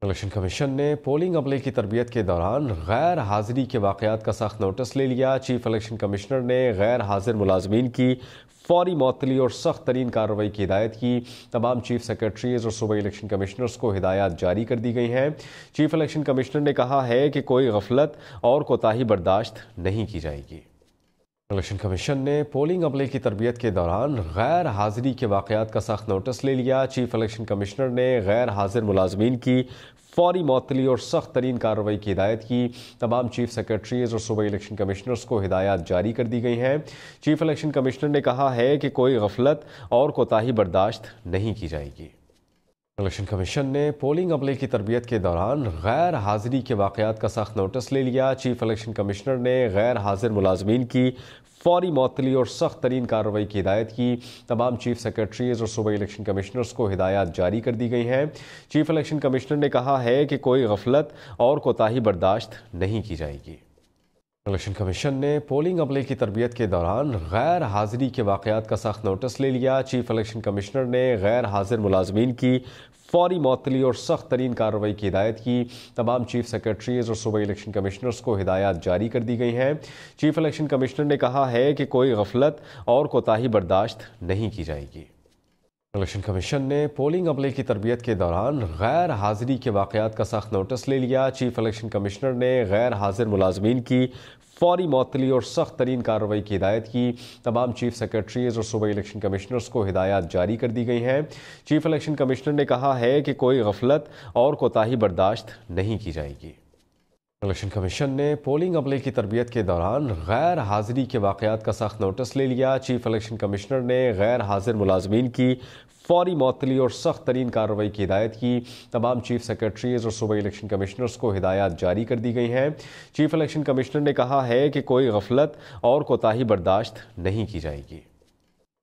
Election commission نے polling عملے کی تربیت کے دوران غیر حاضری کے واقعات کا سخت نوٹس لے لیا۔ چیف الیکشن کمشنر نے غیر حاضر ملازمین کی فوری معطلی اور سخت ترین کارروائی کی ہدایت کی۔ تمام چیف سیکرٹریز اور صوبائی الیکشن کمشنرز کو ہدایات جاری کر دی گئی ہیں۔ چیف الیکشن کمشنر نے کہا ہے کہ کوئی غفلت اور کوتاہی برداشت نہیں کی جائے گی۔ الیکشن کمیشن نے پولنگ عملے کی تربیت کے دوران غیر حاضری کے واقعات کا سخت نوٹس لے لیا۔ چیف الیکشن کمشنر نے غیر حاضر ملازمین کی فوری معطلی اور سخت ترین کارروائی کی ہدایت کی۔ تمام چیف سیکرٹریز اور صوبائی الیکشن کمشنرز کو ہدایات جاری کر دی گئی ہیں۔ چیف الیکشن کمشنر نے کہا ہے کہ کوئی غفلت اور کوتاہی برداشت نہیں کی جائے گی۔ الیکشن کمیشن نے پولنگ عملے کی تربیت کے دوران غیر حاضری کے واقعات کا سخت نوٹس لے لیا۔ چیف الیکشن کمشنر نے غیر حاضر ملازمین کی فوری معطلی اور سخت ترین کارروائی کی ہدایت کی۔ تمام چیف سیکرٹریز اور صوبائی الیکشن کمشنرز کو ہدایات جاری کر دی گئی ہیں۔ چیف الیکشن کمشنر نے کہا ہے کہ کوئی غفلت اور کوتاہی برداشت نہیں کی جائے گی۔ الیکشن کمیشن نے پولنگ عملے کی تربیت کے دوران غیر حاضری کے واقعات کا سخت نوٹس لے لیا۔ چیف الیکشن کمشنر نے غیر حاضر ملازمین کی فوری معطلی اور سخت ترین کارروائی کی ہدایت کی۔ تمام چیف سیکرٹریز اور صوبائی الیکشن کمشنرز کو ہدایات جاری کر دی گئی ہیں۔ چیف الیکشن کمشنر نے کہا ہے کہ کوئی غفلت اور کوتاہی برداشت نہیں کی جائے گی۔ الیکشن کمیشن نے پولنگ عملے کی تربیت کے دوران غیر حاضری کے واقعات کا سخت نوٹس لے لیا۔ چیف الیکشن کمشنر نے غیر حاضر ملازمین کی فوری معطلی اور سخت ترین کارروائی کی ہدایت کی۔ تمام چیف سیکرٹریز اور صوبائی الیکشن کمشنرز کو ہدایات جاری کر دی گئی ہیں۔ چیف الیکشن کمشنر نے کہا ہے کہ کوئی غفلت اور کوتاہی برداشت نہیں کی جائے گی۔ الیکشن کمیشن نے پولنگ عملے کی تربیت کے دوران غیر حاضری کے واقعات کا سخت نوٹس لے لیا۔ چیف الیکشن کمشنر نے غیر حاضر ملازمین کی فوری معطلی اور سخت ترین کارروائی کی ہدایت کی۔ تمام چیف سیکرٹریز اور صوبائی الیکشن کمشنرز کو ہدایات جاری کر دی گئی ہیں۔ چیف الیکشن کمشنر نے کہا ہے کہ کوئی غفلت اور کوتاہی برداشت نہیں کی جائے گی۔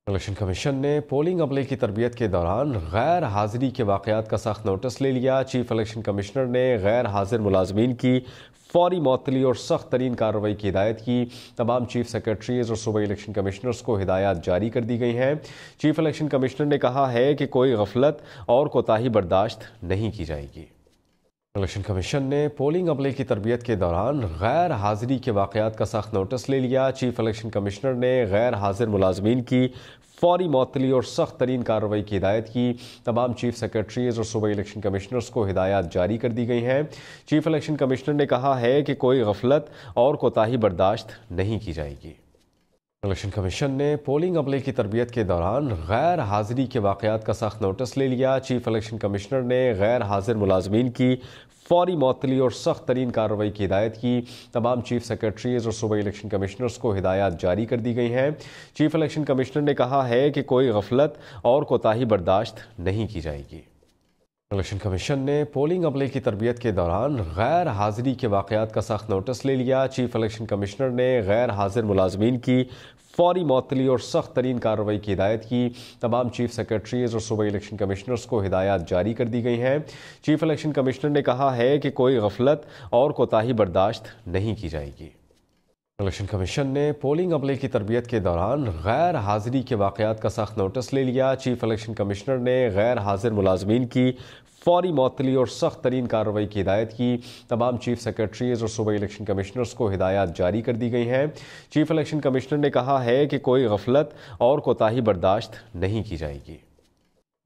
الیکشن کمیشن نے پولنگ عملے کی تربیت کے دوران غیر حاضری کے واقعات کا سخت نوٹس لے لیا۔ چیف الیکشن کمشنر نے غیر حاضر ملازمین کی فوری معطلی اور سخت ترین کارروائی کی ہدایت کی۔ تمام چیف سیکرٹریز اور صوبائی الیکشن کمشنرز کو ہدایات جاری کر دی گئی ہیں۔ چیف الیکشن کمشنر نے کہا ہے کہ کوئی غفلت اور کوتاہی برداشت نہیں کی جائے گی۔ الیکشن کمیشن نے پولنگ عملے کی تربیت کے دوران غیر حاضری کے واقعات کا سخت نوٹس لے لیا۔ چیف الیکشن کمشنر نے غیر حاضر ملازمین کی فوری معطلی اور سخت ترین کارروائی کی ہدایت کی۔ تمام چیف سیکرٹریز اور صوبائی الیکشن کمشنرز کو ہدایات جاری کر دی گئی ہیں۔ چیف الیکشن کمشنر نے کہا ہے کہ کوئی غفلت اور کوتاہی برداشت نہیں کی جائے گی۔ الیکشن کمیشن نے پولنگ عملے کی تربیت کے دوران غیر حاضری کے واقعات کا سخت نوٹس لے لیا۔ چیف الیکشن کمشنر نے غیر حاضر ملازمین کی فوری معطلی اور سخت ترین کارروائی کی ہدایت کی۔ تمام چیف سیکرٹریز اور صوبائی الیکشن کمشنرز کو ہدایات جاری کر دی گئی ہیں۔ چیف الیکشن کمشنر نے کہا ہے کہ کوئی غفلت اور کوتاہی برداشت نہیں کی جائے گی۔ الیکشن کمیشن نے پولنگ عملے کی تربیت کے دوران غیر حاضری کے واقعات کا سخت نوٹس لے لیا۔ چیف الیکشن کمشنر نے غیر حاضر ملازمین کی فوری معطلی اور سخت ترین کارروائی کی ہدایت کی۔ تمام چیف سیکرٹریز اور صوبائی الیکشن کمشنرز کو ہدایات جاری کر دی گئی ہیں۔ چیف الیکشن کمشنر نے کہا ہے کہ کوئی غفلت اور کوتاہی برداشت نہیں کی جائے گی۔ الیکشن کمیشن نے پولنگ عملے کی تربیت کے دوران غیر حاضری کے واقعات کا سخت نوٹس لے لیا۔ چیف الیکشن کمشنر نے غیر حاضر ملازمین کی فوری معطلی اور سخت ترین کارروائی کی ہدایت کی۔ تمام چیف سیکرٹریز اور صوبائی الیکشن کمشنرز کو ہدایات جاری کر دی گئی ہیں۔ چیف الیکشن کمشنر نے کہا ہے کہ کوئی غفلت اور کوتاہی برداشت نہیں کی جائے گی۔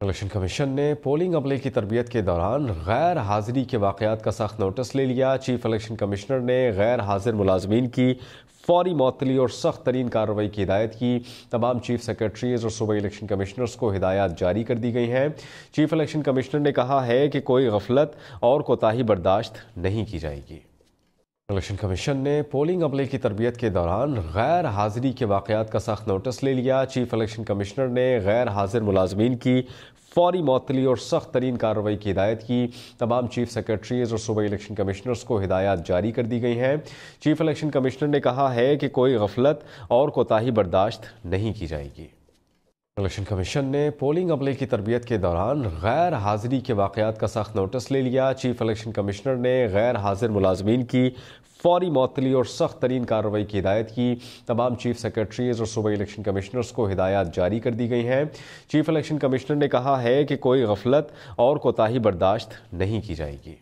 الیکشن کمیشن نے پولنگ عملے کی تربیت کے دوران غیر حاضری کے واقعات کا سخت نوٹس لے لیا۔ چیف الیکشن کمشنر نے غیر حاضر ملازمین کی فوری معطلی اور سخت ترین کارروائی کی ہدایت کی۔ تمام چیف سیکرٹریز اور صوبائی الیکشن کمشنرز کو ہدایات جاری کر دی گئی ہیں۔ چیف الیکشن کمشنر نے کہا ہے کہ کوئی غفلت اور کوتاہی برداشت نہیں کی جائے گی۔ الیکشن کمیشن نے پولنگ عملے کی تربیت کے دوران غیر حاضری کے واقعات کا سخت نوٹس لے لیا۔ چیف الیکشن کمشنر نے غیر حاضر ملازمین کی فوری معطلی اور سخت ترین کارروائی کی ہدایت کی۔ تمام چیف سیکرٹریز اور صوبائی الیکشن کمشنرز کو ہدایات جاری کر دی گئی ہیں۔ چیف الیکشن کمشنر نے کہا ہے کہ کوئی غفلت اور کوتاہی برداشت نہیں کی جائے گی۔ الیکشن کمیشن نے پولنگ عملے کی تربیت کے دوران غیر حاضری کے واقعات کا سخت نوٹس لے لیا۔ چیف الیکشن کمشنر نے غیر حاضر ملازمین کی فوری معطلی اور سخت ترین کارروائی کی ہدایت کی۔ تمام چیف سیکرٹریز اور صوبائی الیکشن کمشنرز کو ہدایات جاری کر دی گئی ہیں۔ چیف الیکشن کمشنر نے کہا ہے کہ کوئی غفلت اور کوتاہی برداشت نہیں کی جائے گی۔